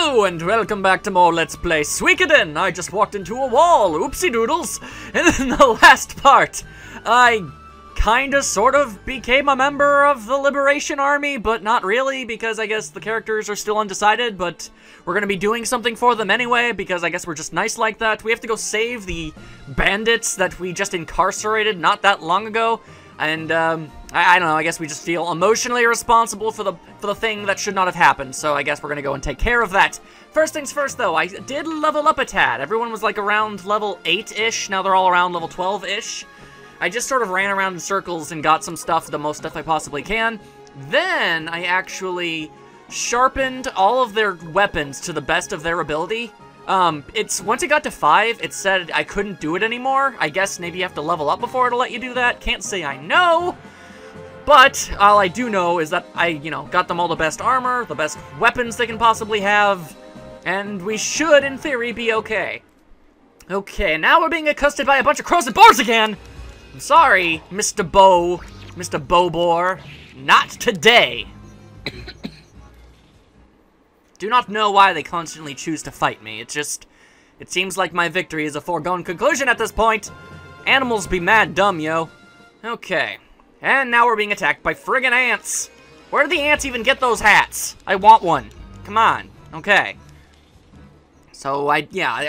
Hello and welcome back to more Let's Play Suikoden. I just walked into a wall, oopsie doodles. And in the last part, I kinda sort of became a member of the Liberation Army, but not really, because I guess the characters are still undecided, but we're gonna be doing something for them anyway, because I guess we're just nice like that. We have to go save the bandits that we just incarcerated not that long ago, and I don't know, I guess we just feel emotionally responsible for the thing that should not have happened, so I guess we're gonna go and take care of that. First things first, though, I did level up a tad. Everyone was like around level 8-ish, now they're all around level 12-ish. I just sort of ran around in circles and got some stuff, the most stuff I possibly can. Then, I actually sharpened all of their weapons to the best of their ability. Once it got to 5, it said I couldn't do it anymore. I guess maybe you have to level up before it'll let you do that. Can't say I know. But, all I do know is that I, got them all the best armor, the best weapons they can possibly have, and we should, in theory, be okay. Okay, now we're being accosted by a bunch of crows and boars again! I'm sorry, Mr. Bobor. Not today. Do not know why they constantly choose to fight me. It seems like my victory is a foregone conclusion at this point. Animals be mad dumb, yo. Okay. And now we're being attacked by friggin' ants. Where do the ants even get those hats? I want one. Come on. Okay. So, I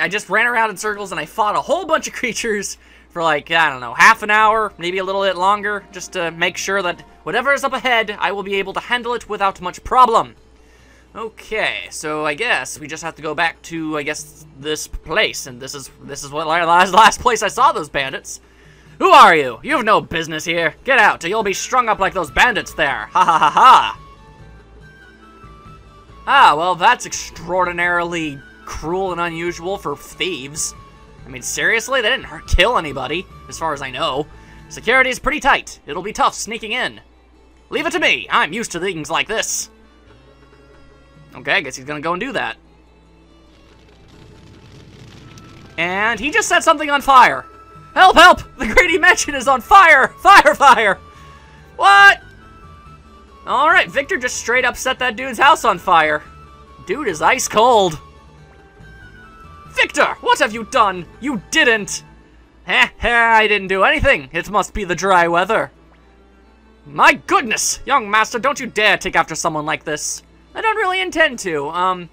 just ran around in circles and I fought a whole bunch of creatures for like, I don't know, half an hour, maybe a little bit longer, just to make sure that whatever is up ahead, I will be able to handle it without much problem. Okay, so I guess we just have to go back to, I guess, this place, and this is what last place I saw those bandits. Who are you? You have no business here. Get out, or you'll be strung up like those bandits there. Ha ha ha ha. Ah, well, that's extraordinarily cruel and unusual for thieves. I mean, seriously? They didn't kill anybody, as far as I know. Security is pretty tight. It'll be tough sneaking in. Leave it to me. I'm used to things like this. Okay, I guess he's gonna go and do that. And he just set something on fire. Help, help! The Grady Mansion is on fire! Fire, fire! What? Alright, Victor just straight up set that dude's house on fire. Dude is ice cold. Victor, what have you done? You didn't! Heh heh, I didn't do anything. It must be the dry weather. My goodness! Young master, don't you dare take after someone like this. I don't really intend to.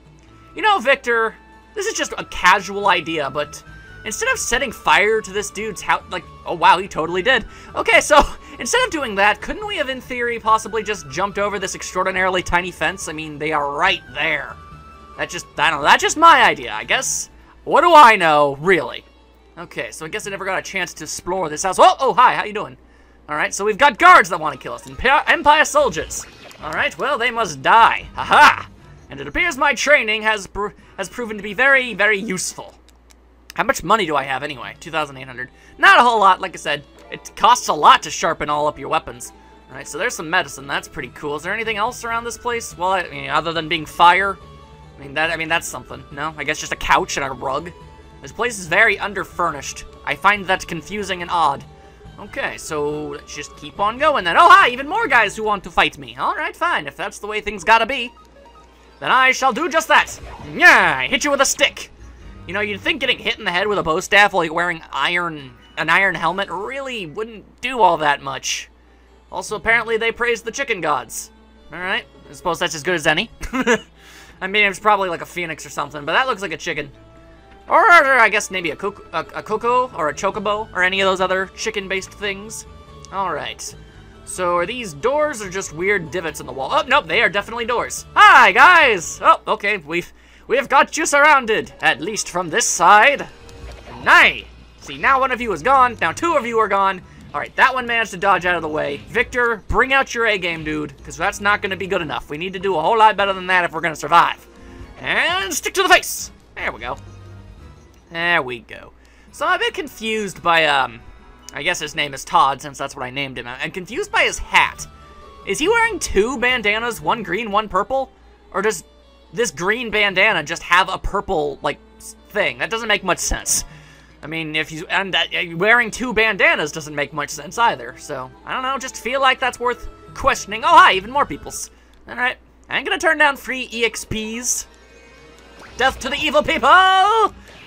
Victor, this is just a casual idea, but instead of setting fire to this dude's house, oh wow, he totally did. Okay, so instead of doing that, couldn't we have, in theory, possibly just jumped over this extraordinarily tiny fence? I mean, they are right there. I don't know, that's just my idea, I guess. What do I know, really? Okay, so I guess I never got a chance to explore this house. Oh, hi, how you doing? Alright, so we've got guards that want to kill us, Empire soldiers. Alright, well, they must die. Haha! And it appears my training has proven to be very, very useful. How much money do I have anyway? 2,800. Not a whole lot, like I said. It costs a lot to sharpen all up your weapons. Alright, so there's some medicine. That's pretty cool. Is there anything else around this place? Well, other than being fire? I mean, that's something. No? I guess just a couch and a rug. This place is very underfurnished. I find that confusing and odd. Okay, so let's just keep on going then. Oh, hi! Even more guys who want to fight me. Alright, fine. If that's the way things gotta be, then I shall do just that. Yeah, I hit you with a stick. You'd think getting hit in the head with a bow staff while you're wearing an iron helmet really wouldn't do all that much. Also, apparently they praise the chicken gods. Alright, I suppose that's as good as any. I mean, it's probably like a phoenix or something, but that looks like a chicken. Or I guess maybe a cocoa or a chocobo or any of those other chicken-based things. Alright. So are these doors or just weird divots in the wall? Oh, nope, they are definitely doors. Hi, guys! Oh, okay, we have got you surrounded, at least from this side. Nay! See, now one of you is gone, now two of you are gone. Alright, that one managed to dodge out of the way. Victor, bring out your A-game, dude, because that's not going to be good enough. We need to do a whole lot better than that if we're going to survive. And stick to the face! There we go. There we go. So I'm a bit confused by, I guess his name is Todd, since that's what I named him. I'm confused by his hat. Is he wearing two bandanas, one green, one purple? Or does this green bandana just have a purple, thing? That doesn't make much sense. I mean, wearing two bandanas doesn't make much sense either. So, I don't know, just feel like that's worth questioning. Oh, hi, even more peoples. Alright, I ain't gonna turn down free EXPs. Death to the evil people!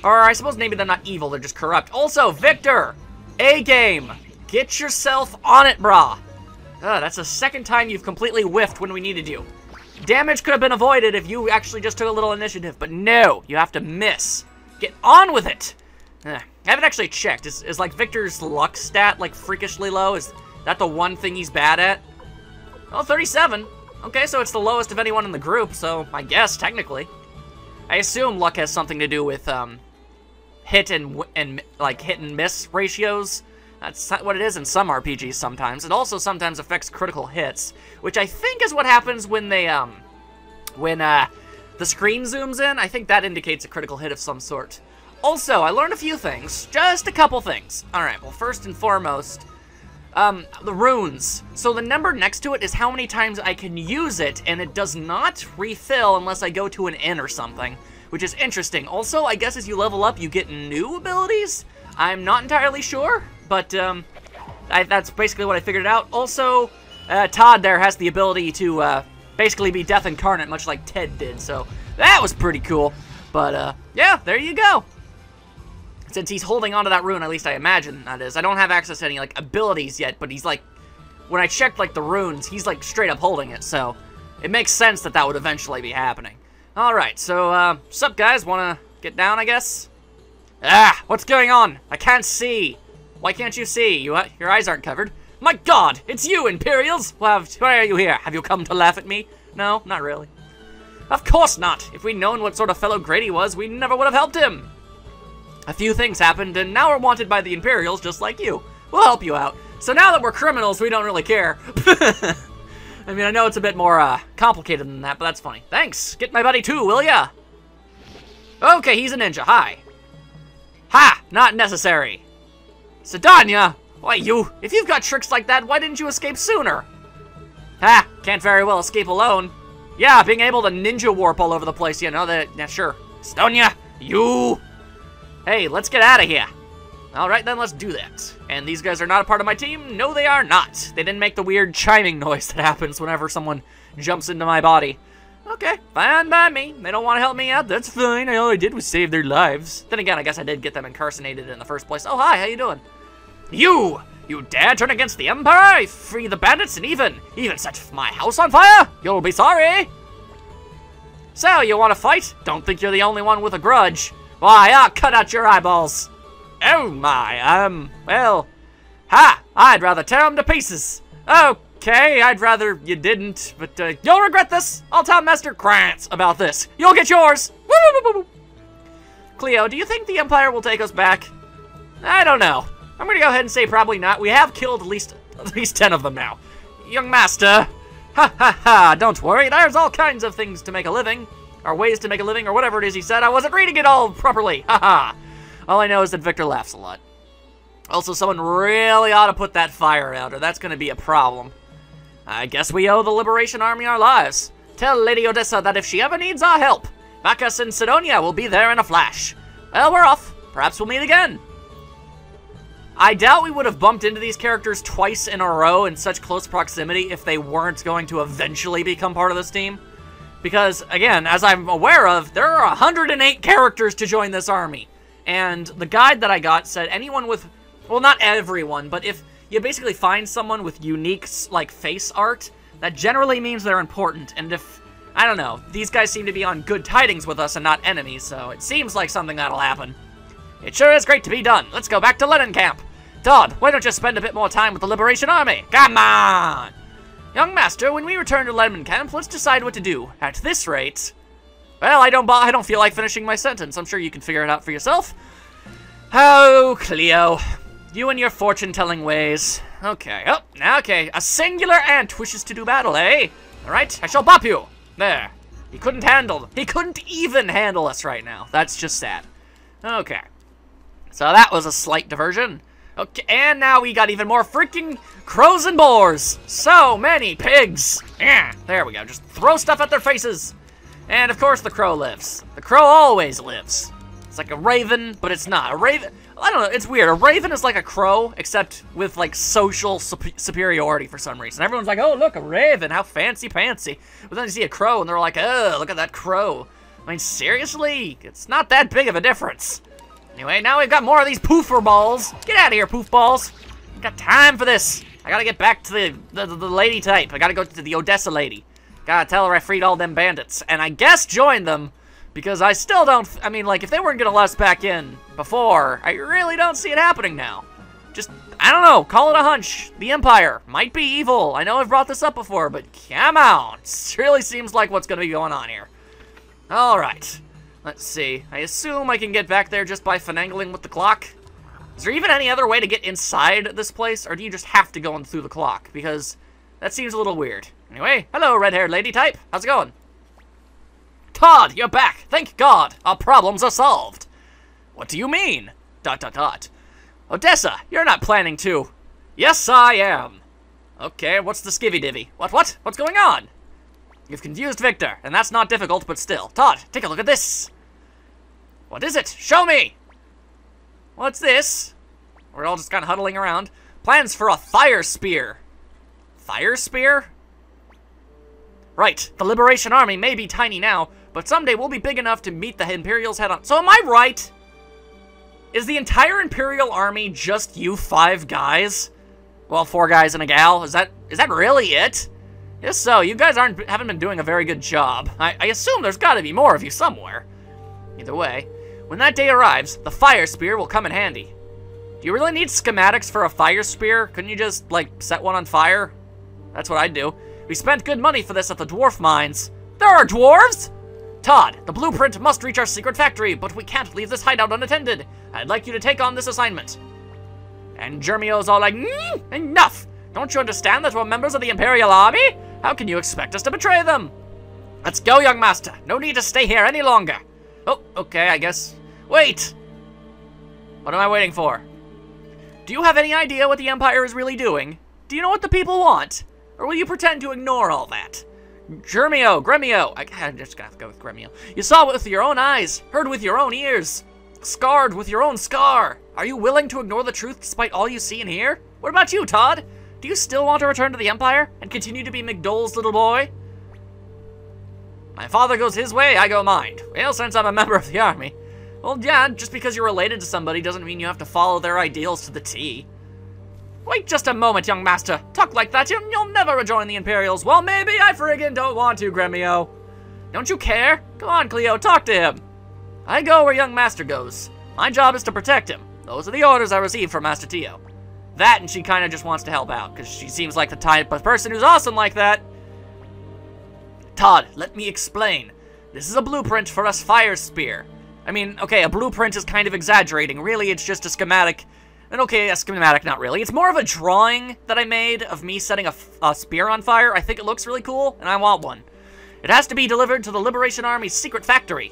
Or I suppose maybe they're not evil, they're just corrupt. Also, Victor! A-game! Get yourself on it, brah! That's the second time you've completely whiffed when we needed you. Damage could have been avoided if you actually just took a little initiative, but no, you have to miss. Get on with it! I haven't actually checked. Is like Victor's luck stat like freakishly low? Is that the one thing he's bad at? Oh, 37. Okay, so it's the lowest of anyone in the group, so I guess technically. I assume luck has something to do with hit and miss ratios. That's what it is in some RPGs sometimes. It also sometimes affects critical hits, which I think is what happens when they the screen zooms in. I think that indicates a critical hit of some sort. Also, I learned a few things. Just a couple things. Alright, well, first and foremost, the runes. So the number next to it is how many times I can use it, and it does not refill unless I go to an inn or something, which is interesting. Also, I guess as you level up, you get new abilities? I'm not entirely sure, but that's basically what I figured out. Also, Todd there has the ability to basically be Death Incarnate, much like Ted did, so that was pretty cool. But, yeah, there you go. Since he's holding onto that rune, at least I imagine that is. I don't have access to any, like, abilities yet, but he's, like, when I checked, like, the runes, he's, like, straight up holding it, so it makes sense that that would eventually be happening. Alright, so, sup, guys? Wanna get down, I guess? Ah, what's going on? I can't see. Why can't you see? Your eyes aren't covered. My god, it's you, Imperials! Why are you here? Have you come to laugh at me? No, not really. Of course not! If we'd known what sort of fellow Grady was, we never would have helped him! A few things happened, and now we're wanted by the Imperials just like you. We'll help you out. So now that we're criminals, we don't really care. I mean, I know it's a bit more, complicated than that, but that's funny. Thanks! Get my buddy too, will ya? Okay, he's a ninja. Hi. Ha! Not necessary. Sedania! Why, if you've got tricks like that, why didn't you escape sooner? Ha! Can't very well escape alone. Yeah, being able to ninja warp all over the place, you know, yeah, sure. Sedania, you! Hey, let's get out of here. Alright then, let's do that. And these guys are not a part of my team? No, they are not. They didn't make the weird chiming noise that happens whenever someone jumps into my body. Okay, fine by me. They don't want to help me out, that's fine. All I did was save their lives. Then again, I guess I did get them incarcerated in the first place. Oh, hi, how you doing? You dare turn against the Empire? Free the bandits and even set my house on fire? You'll be sorry. So, you want to fight? Don't think you're the only one with a grudge. Why, I'll cut out your eyeballs. Oh my, well, I'd rather tear them to pieces. Okay, I'd rather you didn't, but you'll regret this. I'll tell Master Krantz about this. You'll get yours. Woo-woo-woo-woo. Cleo, do you think the Empire will take us back? I don't know. I'm gonna go ahead and say probably not. We have killed at least 10 of them now. Young Master, ha, don't worry. There's all kinds of things to make a living. Or ways to make a living, or whatever it is he said. I wasn't reading it all properly. Haha. All I know is that Victor laughs a lot. Also, someone really ought to put that fire out, or that's going to be a problem. I guess we owe the Liberation Army our lives. Tell Lady Odessa that if she ever needs our help, Bacchus and Sidonia will be there in a flash. Well, we're off. Perhaps we'll meet again. I doubt we would have bumped into these characters twice in a row in such close proximity if they weren't going to eventually become part of this team. Because, again, as I'm aware of, there are 108 characters to join this army. And the guide that I got said anyone with, well, not everyone, but if you basically find someone with unique, like, face art, that generally means they're important. And if, I don't know, these guys seem to be on good tidings with us and not enemies, so it seems like something that'll happen. It sure is great to be done. Let's go back to Lenin Camp. Todd, why don't you spend a bit more time with the Liberation Army? Come on! Young Master, when we return to Lemon Camp, let's decide what to do. At this rate... Well, I don't feel like finishing my sentence. I'm sure you can figure it out for yourself. Oh, Cleo. You and your fortune-telling ways. Okay. Oh, okay. A singular ant wishes to do battle, eh? Alright, I shall bop you. There. He couldn't even handle us right now. That's just sad. Okay. So that was a slight diversion. Okay, and now we got even more freaking crows and boars. So many pigs. Yeah, there we go. Just throw stuff at their faces. And of course the crow lives. The crow always lives. It's like a raven, but it's not. A raven, I don't know, it's weird. A raven is like a crow, except with like social superiority for some reason. Everyone's like, oh look, a raven, how fancy-pantsy. But then you see a crow and they're like, oh, look at that crow. I mean, seriously? It's not that big of a difference. Anyway, now we've got more of these poofer balls. Get out of here, poof balls. I've got time for this. I gotta get back to the lady type. I gotta go to the Odessa lady. Gotta tell her I freed all them bandits. And I guess join them, because I still don't... I mean, like, if they weren't gonna let us back in before, I really don't see it happening now. Just, I don't know, call it a hunch. The Empire might be evil. I know I've brought this up before, but come on. It really seems like what's gonna be going on here. Alright. Let's see. I assume I can get back there just by finagling with the clock. Is there even any other way to get inside this place, or do you just have to go in through the clock? Because that seems a little weird. Anyway, hello, red-haired lady type. How's it going? Todd, you're back. Thank God. Our problems are solved. What do you mean? ... Odessa, you're not planning to... Yes, I am. Okay, what's the skivvy-divvy? What? What's going on? You've confused Victor, and that's not difficult, but still. Todd, take a look at this. What is it? Show me! What's this? We're all just kind of huddling around. Plans for a fire spear. Fire spear? Right, the Liberation Army may be tiny now, but someday we'll be big enough to meet the Imperials head on. So am I right? Is the entire Imperial Army just you 5 guys? Well, 4 guys and a gal. Is that really it? If so, you guys haven't been doing a very good job. I assume there's gotta be more of you somewhere. Either way, when that day arrives, the fire spear will come in handy. Do you really need schematics for a fire spear? Couldn't you just, like, set one on fire? That's what I'd do. We spent good money for this at the dwarf mines. There are dwarves? Todd, the blueprint must reach our secret factory, but we can't leave this hideout unattended. I'd like you to take on this assignment. And Germio's all like, enough! Don't you understand that we're members of the Imperial Army? How can you expect us to betray them? Let's go, young master. No need to stay here any longer. Oh, okay, I guess. Wait! What am I waiting for? Do you have any idea what the Empire is really doing? Do you know what the people want? Or will you pretend to ignore all that? Gremio, I just gotta go with Gremio. You saw it with your own eyes, heard with your own ears, scarred with your own scar. Are you willing to ignore the truth despite all you see and hear? What about you, Todd? Do you still want to return to the Empire and continue to be McDole's little boy? My father goes his way, I go mine. Well, since I'm a member of the army. Well, yeah, just because you're related to somebody doesn't mean you have to follow their ideals to the T. Wait just a moment, young master. Talk like that, you'll never rejoin the Imperials. Well, maybe I friggin' don't want to, Gremio. Don't you care? Come on, Cleo, talk to him. I go where young master goes. My job is to protect him. Those are the orders I received from Master Tio. That, and she kind of just wants to help out, because she seems like the type of person who's awesome like that. Todd, let me explain. This is a blueprint for a fire spear. I mean, okay, a blueprint is kind of exaggerating. Really, it's just a schematic. And okay, a schematic, not really. It's more of a drawing that I made of me setting a spear on fire. I think it looks really cool, and I want one. It has to be delivered to the Liberation Army's secret factory.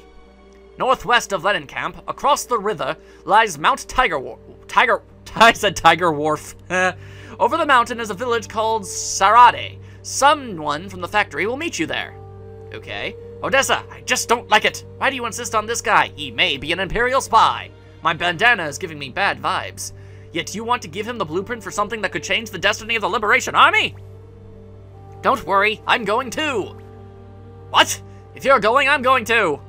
Northwest of Lennencamp, across the river, lies Mount I said Tiger Wharf. Over the mountain is a village called Sarade. Someone from the factory will meet you there. Okay. Odessa, I just don't like it. Why do you insist on this guy? He may be an Imperial spy. My bandana is giving me bad vibes. Yet you want to give him the blueprint for something that could change the destiny of the Liberation Army? Don't worry, I'm going too. What? If you're going, I'm going too.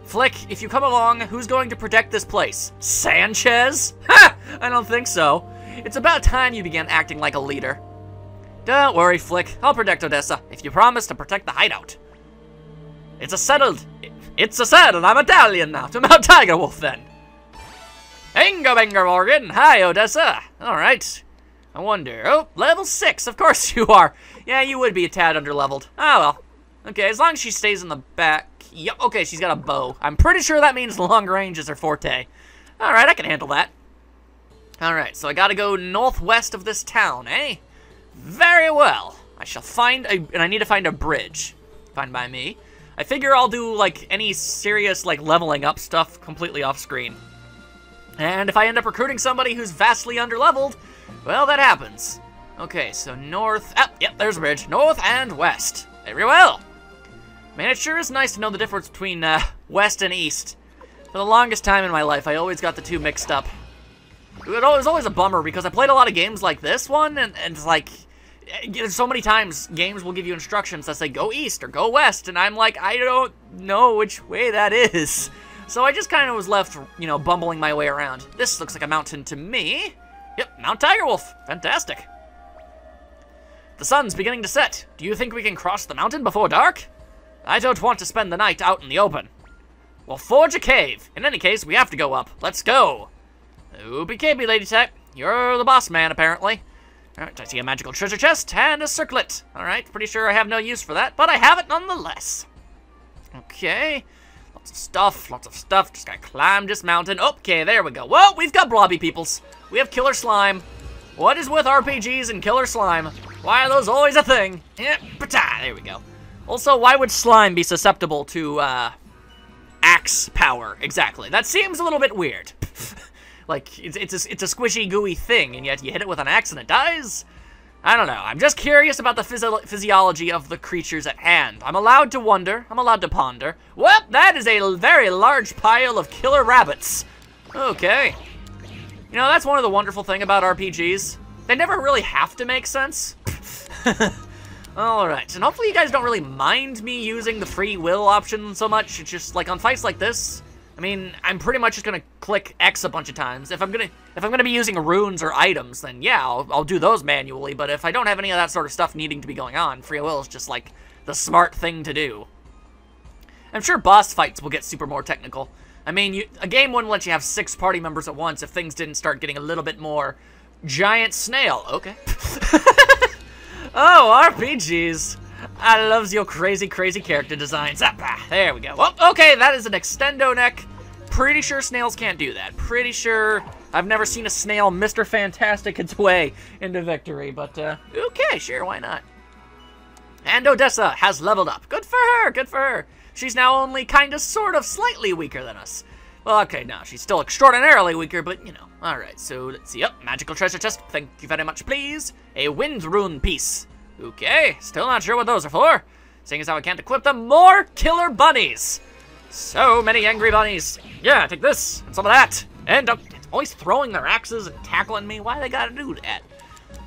Flick, if you come along, who's going to protect this place? Sanchez? Ha! I don't think so. It's about time you began acting like a leader. Don't worry, Flick. I'll protect Odessa, if you promise to protect the hideout. It's a settled. I'm Italian now. To Mount Tiger Wolf, then. Bingo, bingo, Morgan. Hi, Odessa. Alright. I wonder. Oh, level 6. Of course you are. Yeah, you would be a tad underleveled. Oh, well. Okay, as long as she stays in the back. Yep, okay, she's got a bow. I'm pretty sure that means long range is her forte. Alright, I can handle that. Alright, so I gotta go northwest of this town, eh? Very well. I shall find a... And I need to find a bridge. Fine by me. I figure I'll do, like, any serious, like, leveling up stuff completely off screen. And if I end up recruiting somebody who's vastly underleveled, well, that happens. Okay, so north... Ah, yep, there's a bridge. North and west. Very well. Man, it sure is nice to know the difference between west and east. For the longest time in my life, I always got the two mixed up. It was always a bummer because I played a lot of games like this one, and it's like, so many times games will give you instructions that say go east or go west, and I'm like, I don't know which way that is. So I just kind of was left, you know, bumbling my way around. This looks like a mountain to me. Yep, Mount Tigerwolf. Fantastic. The sun's beginning to set. Do you think we can cross the mountain before dark? I don't want to spend the night out in the open. We'll forge a cave. In any case, we have to go up. Let's go. Oopie-capey, lady type. You're the boss man, apparently. Alright, I see a magical treasure chest and a circlet. Alright, pretty sure I have no use for that, but I have it nonetheless. Okay. Lots of stuff, lots of stuff. Just gotta climb this mountain. Okay, there we go. Well, we've got blobby peoples. We have killer slime. What is with RPGs and killer slime? Why are those always a thing? Yeah, there we go. Also, why would slime be susceptible to, axe power? Exactly. That seems a little bit weird. Like, it's a squishy, gooey thing, and yet you hit it with an axe and it dies? I don't know. I'm just curious about the physiology of the creatures at hand. I'm allowed to wonder. I'm allowed to ponder. Well, that is a very large pile of killer rabbits. Okay. You know, that's one of the wonderful things about RPGs. They never really have to make sense. Alright, and hopefully you guys don't really mind me using the free will option so much. It's just, like, on fights like this, I mean, I'm pretty much just gonna click X a bunch of times. If I'm gonna be using runes or items, then yeah, I'll do those manually, but if I don't have any of that sort of stuff needing to be going on, free will is just, like, the smart thing to do. I'm sure boss fights will get super more technical. I mean, a game wouldn't let you have 6 party members at once if things didn't start getting a little bit more giant snail. Okay. Oh, RPGs. I loves your crazy, crazy character designs. There we go. Well, okay, that is an extendo neck. Pretty sure snails can't do that. Pretty sure I've never seen a snail Mr. Fantastic its way into victory, but, okay, sure, why not? And Odessa has leveled up. Good for her, good for her. She's now only kinda, sort of, slightly weaker than us. Well, okay, no, she's still extraordinarily weaker, but, you know. Alright, so let's see. Yep, magical treasure chest. Thank you very much, please. A wind rune piece. Okay, still not sure what those are for. Seeing as how I can't equip them, more killer bunnies. So many angry bunnies. Yeah, take this and some of that. And it's always throwing their axes and tackling me. Why they gotta do that?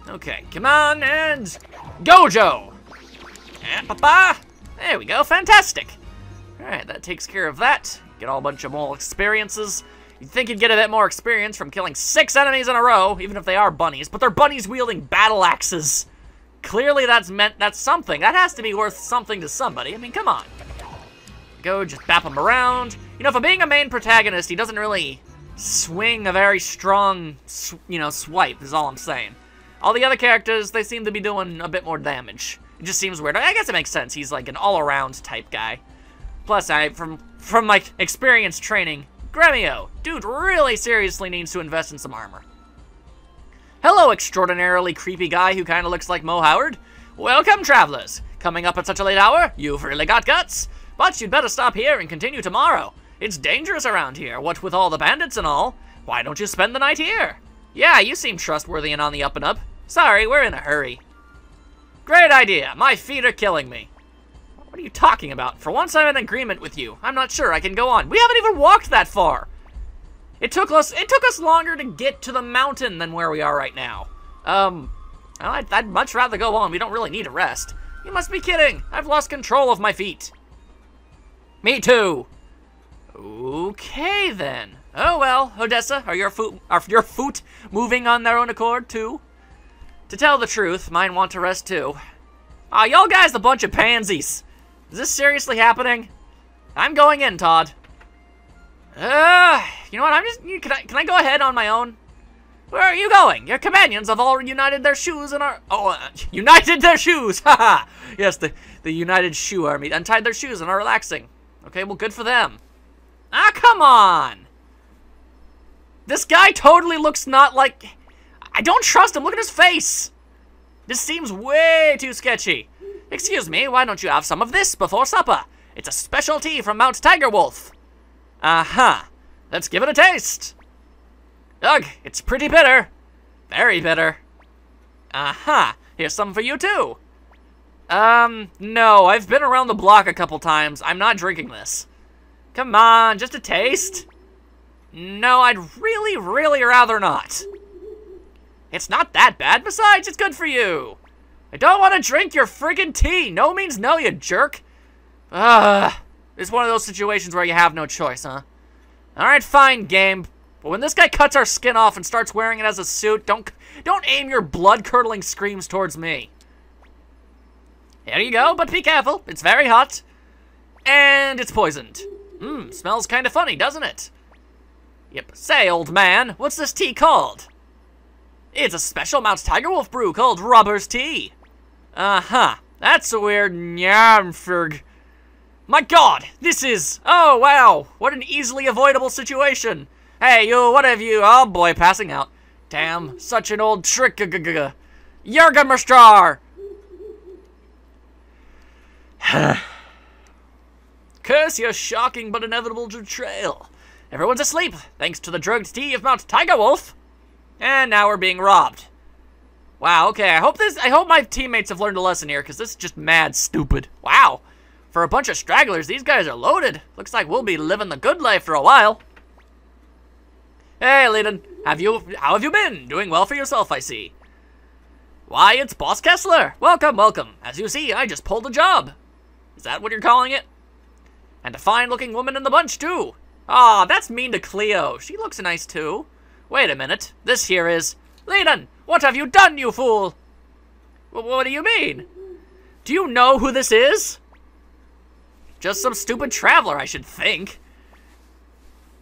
Okay, come on and Gojo. And papa. There we go, fantastic. Alright, that takes care of that. Get all a bunch of more experiences. You'd think you'd get a bit more experience from killing 6 enemies in a row, even if they are bunnies, but they're bunnies wielding battle axes. Clearly that's something. That has to be worth something to somebody. I mean, come on. Go, just bap him around. You know, for being a main protagonist, he doesn't really swing a very strong, you know, swipe, is all I'm saying. All the other characters, they seem to be doing a bit more damage. It just seems weird. I guess it makes sense. He's like an all-around type guy. Plus, from my experience training, Gremio, dude really seriously needs to invest in some armor. Hello, extraordinarily creepy guy who kind of looks like Mo Howard. Welcome, travelers. Coming up at such a late hour? You've really got guts. But you'd better stop here and continue tomorrow. It's dangerous around here, what with all the bandits and all. Why don't you spend the night here? Yeah, you seem trustworthy and on the up and up. Sorry, we're in a hurry. Great idea. My feet are killing me. What are you talking about? For once I'm in agreement with you. I'm not sure I can go on. We haven't even walked that far. It took us longer to get to the mountain than where we are right now. I'd much rather go on. We don't really need a rest. You must be kidding. I've lost control of my feet. Me too. Okay then. Oh well, Odessa, are your foot moving on their own accord too? To tell the truth, mine want to rest too. Aw, y'all guys a bunch of pansies. Is this seriously happening? I'm going in, Todd. You know what, can I go ahead on my own? Where are you going? Your companions have all united their shoes and are... united their shoes! Haha! Yes, the United Shoe Army untied their shoes and are relaxing. Okay, well, good for them. Ah, come on! This guy totally looks not like... I don't trust him. Look at his face. This seems way too sketchy. Excuse me, why don't you have some of this before supper? It's a specialty from Mount Tigerwolf. Uh-huh. Let's give it a taste. Ugh, it's pretty bitter. Very bitter. Uh-huh. Here's some for you, too. No, I've been around the block a couple times. I'm not drinking this. Come on, just a taste. No, I'd really, really rather not. It's not that bad. Besides, it's good for you. I don't want to drink your friggin' tea. No means no, you jerk. It's one of those situations where you have no choice, huh? Alright, fine, game. But when this guy cuts our skin off and starts wearing it as a suit, don't aim your blood-curdling screams towards me. Here you go, but be careful. It's very hot. And it's poisoned. Smells kind of funny, doesn't it? Yep. Say, old man, what's this tea called? It's a special Mount Tiger Wolf brew called Robber's Tea. Uh-huh. That's a weird nyamfurg. My god, this is... Oh, wow. What an easily avoidable situation. Hey, you, what have you... Oh, boy, passing out. Damn, such an old trick. Jurgenmeister! Curse your shocking but inevitable betrayal. Everyone's asleep, thanks to the drugged tea of Mount Tiger Wolf. And now we're being robbed. Wow, okay, I hope my teammates have learned a lesson here, because this is just mad stupid. Wow. For a bunch of stragglers, these guys are loaded. Looks like we'll be living the good life for a while. Hey, Leiden. How have you been? Doing well for yourself, I see. Why, it's Boss Kessler. Welcome, welcome. As you see, I just pulled a job. Is that what you're calling it? And a fine-looking woman in the bunch, too. Aw, that's mean to Cleo. She looks nice, too. Wait a minute. This here is... Leiden, what have you done, you fool? What do you mean? Do you know who this is? Just some stupid traveler, I should think.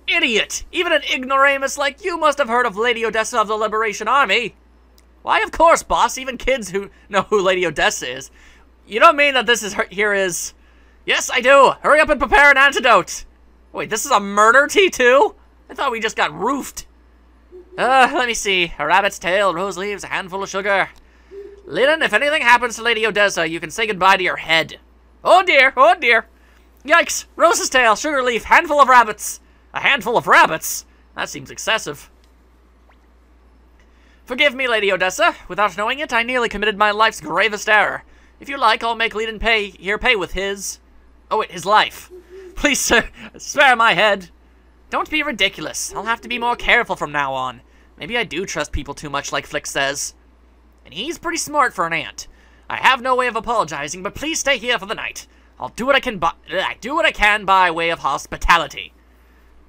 Idiot! Even an ignoramus like you must have heard of Lady Odessa of the Liberation Army. Why, of course, boss. Even kids who know who Lady Odessa is. You don't mean that this is here is... Yes, I do. Hurry up and prepare an antidote. Wait, this is a murder tea, too? I thought we just got roofed. Let me see. A rabbit's tail, rose leaves, a handful of sugar. Leiden, if anything happens to Lady Odessa, you can say goodbye to your head. Oh, dear. Oh, dear. Yikes. Rose's tail, sugar leaf, handful of rabbits. A handful of rabbits? That seems excessive. Forgive me, Lady Odessa. Without knowing it, I nearly committed my life's gravest error. If you like, I'll make Leiden pay with his... Oh, wait, his life. Please, sir, spare my head. Don't be ridiculous. I'll have to be more careful from now on. Maybe I do trust people too much, like Flick says. And he's pretty smart for an ant. I have no way of apologizing, but please stay here for the night. I'll do what I can by way of hospitality.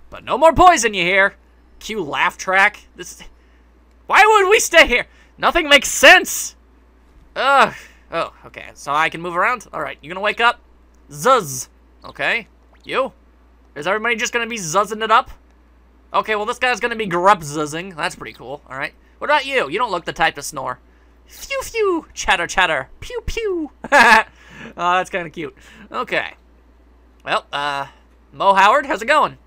But no more poison, you hear? Cue laugh track. Why would we stay here? Nothing makes sense. Ugh. Oh, okay. So I can move around? Alright, you gonna wake up? Zuzz. Okay. You? Is everybody just gonna be zuzzing it up? Okay, well this guy's gonna be grup-zuzzing. That's pretty cool. Alright. What about you? You don't look the type to snore. Phew phew. Chatter chatter. Pew pew. Oh, that's kind of cute. Okay. Well, Mo Howard, how's it going?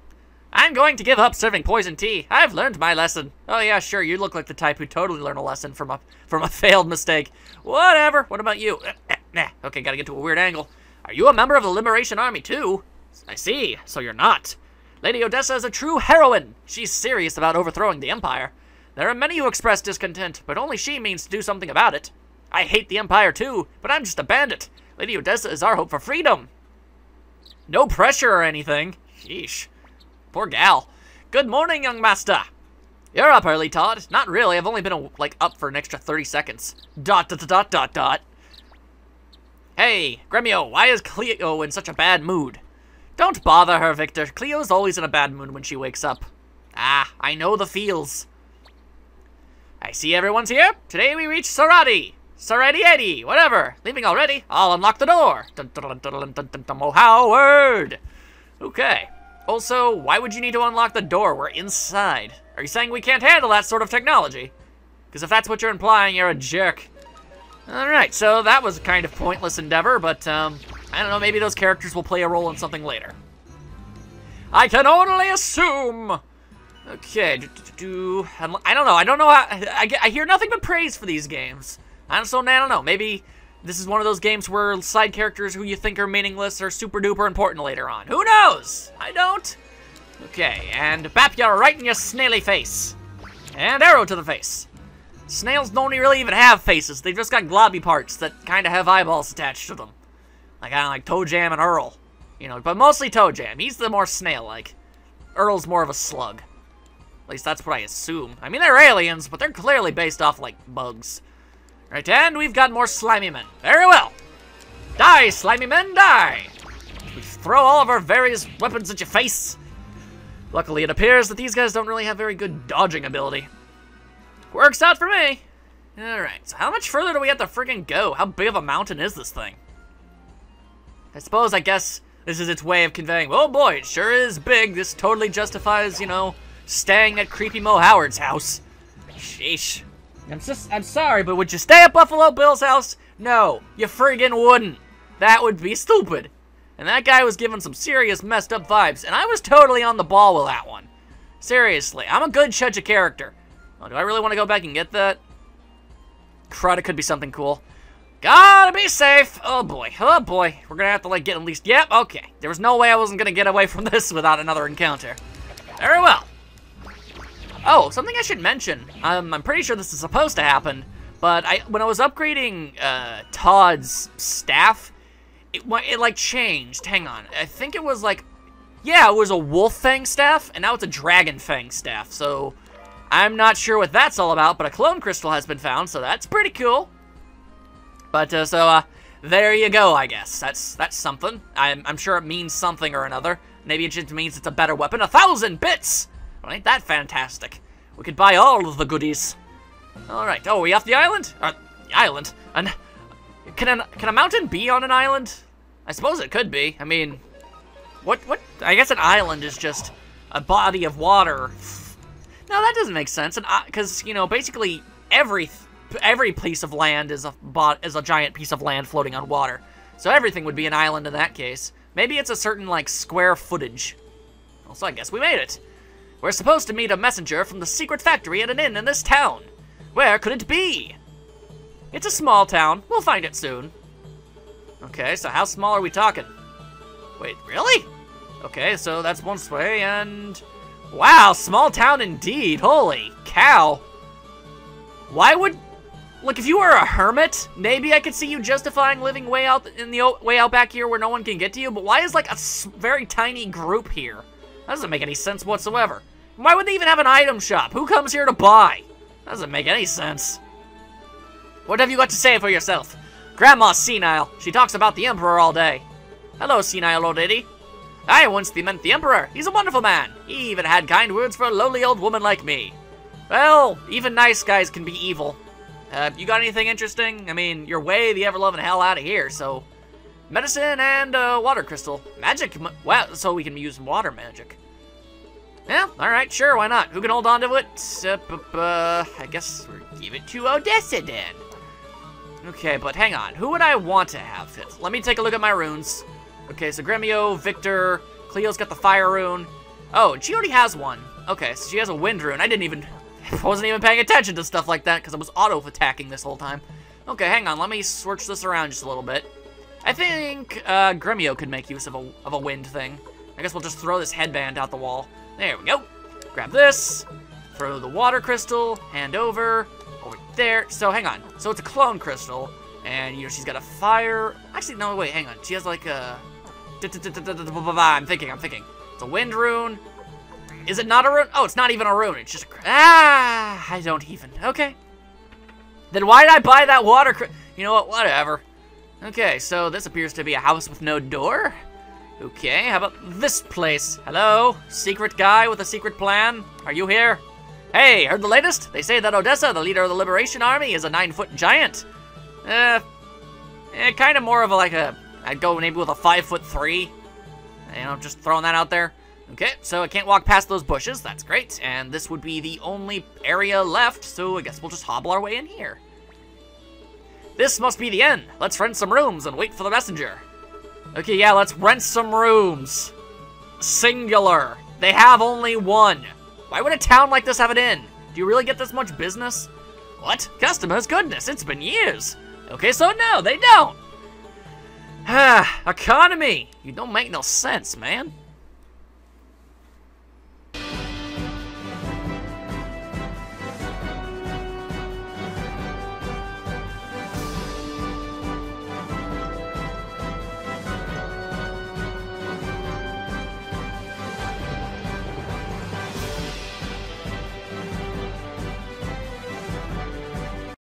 I'm going to give up serving poison tea. I've learned my lesson. Oh yeah, sure, you look like the type who totally learned a lesson from a failed mistake. Whatever. What about you? Okay, gotta get to a weird angle. Are you a member of the Liberation Army too? I see, so you're not. Lady Odessa is a true heroine. She's serious about overthrowing the Empire. There are many who express discontent, but only she means to do something about it. I hate the Empire too, but I'm just a bandit. Lady Odessa is our hope for freedom. No pressure or anything. Sheesh. Poor gal. Good morning, young master. You're up early, Todd. Not really. I've only been, up for an extra 30 seconds. ... Hey, Gremio, why is Cleo in such a bad mood? Don't bother her, Victor. Cleo's always in a bad mood when she wakes up. Ah, I know the feels. I see everyone's here. Today we reach Sarati. Sarati, whatever. Leaving already? I'll unlock the door. Oh, Howard. Okay. Also, why would you need to unlock the door? We're inside. Are you saying we can't handle that sort of technology? Because if that's what you're implying, you're a jerk. Alright, so that was a kind of pointless endeavor, but, I don't know, maybe those characters will play a role in something later. I can only assume! Okay, I don't know how, I hear nothing but praise for these games. I don't know, maybe this is one of those games where side characters who you think are meaningless are super duper important later on. Who knows? I don't. Okay, and bap you right in your snaily face. And arrow to the face. Snails don't really even have faces. They've just got globby parts that kind of have eyeballs attached to them. Like, kind of like Toe Jam and Earl. You know, but mostly Toe Jam. He's the more snail-like. Earl's more of a slug. At least that's what I assume. I mean, they're aliens, but they're clearly based off, like, bugs. Right, and we've got more slimy men. Very well. Die, slimy men, die! We throw all of our various weapons at your face. Luckily, it appears that these guys don't really have very good dodging ability. Works out for me. Alright, so how much further do we have to friggin' go? How big of a mountain is this thing? I guess this is its way of conveying, oh boy, it sure is big. This totally justifies, you know, staying at Creepy Mo Howard's house. Sheesh. I'm sorry, but would you stay at Buffalo Bill's house? No, you friggin' wouldn't. That would be stupid. And that guy was giving some serious messed up vibes, and I was totally on the ball with that one. Seriously, I'm a good judge of character. Oh, do I really want to go back and get that? Crud, it could be something cool. Gotta be safe. Oh boy, oh boy. We're gonna have to, like, get at least, yep, okay. There was no way I wasn't gonna get away from this without another encounter. Very well. Oh, something I should mention. I'm pretty sure this is supposed to happen, but when I was upgrading Todd's staff, it like changed. Hang on. I think it was like, yeah, it was a wolf fang staff, and now it's a dragon fang staff. So I'm not sure what that's all about, but a clone crystal has been found, so that's pretty cool. But there you go. I guess that's something. I'm sure it means something or another. Maybe it just means it's a better weapon. 1,000 bits. Well, ain't that fantastic? We could buy all of the goodies. All right. Oh, are we off the island? The island? And can a mountain be on an island? I suppose it could be. I mean, what? I guess an island is just a body of water. No, that doesn't make sense. Because you know, basically every piece of land is a giant piece of land floating on water. So everything would be an island in that case. Maybe it's a certain like square footage. Also, I guess we made it. We're supposed to meet a messenger from the secret factory at an inn in this town. Where could it be? It's a small town. We'll find it soon. Okay, so how small are we talking? Wait, really? Okay, so that's one way, and... Wow, small town indeed. Holy cow. Why would... Look, if you were a hermit, maybe I could see you justifying living way out in the way out back here where no one can get to you, but why is like a very tiny group here? That doesn't make any sense whatsoever. Why would they even have an item shop? Who comes here to buy? That doesn't make any sense. What have you got to say for yourself? Grandma's senile. She talks about the Emperor all day. Hello, senile old lady. I once met the Emperor. He's a wonderful man. He even had kind words for a lowly old woman like me. Well, even nice guys can be evil. You got anything interesting? I mean, you're way the ever-loving hell out of here, so... Medicine and water crystal. Magic? Well, so we can use water magic. Yeah, alright, sure, why not? Who can hold on to it? I guess we'll give it to Odessa then. Okay, but hang on. Who would I want to have it? Let me take a look at my runes. Okay, so Gremio, Victor, Cleo's got the fire rune. Oh, she already has one. Okay, so she has a wind rune. I wasn't even paying attention to stuff like that because I was auto-attacking this whole time. Okay, hang on. Let me switch this around just a little bit. I think Gremio could make use of a wind thing. I guess we'll just throw this headband out the wall. There we go. Grab this. Throw the water crystal. Hand over there. So hang on. So it's a clone crystal, and you know she's got a fire. Actually, no, wait, hang on. She has like a. I'm thinking. It's a wind rune. Is it not a rune? Oh, it's not even a rune. It's just I don't even. Okay. Then why did I buy that water You know what? Whatever. Okay, so this appears to be a house with no door. Okay, how about this place? Hello? Secret guy with a secret plan? Are you here? Hey, heard the latest? They say that Odessa, the leader of the Liberation Army, is a 9-foot giant. Kind of more of I'd go maybe with a 5'3". You know, just throwing that out there. Okay, so I can't walk past those bushes. That's great. And this would be the only area left, so I guess we'll just hobble our way in here. This must be the inn. Let's rent some rooms and wait for the messenger. Okay, yeah, let's rent some rooms. Singular. They have only one. Why would a town like this have an inn? Do you really get this much business? What? Customers? Goodness, it's been years. Okay, so no, they don't. Economy. You don't make no sense, man.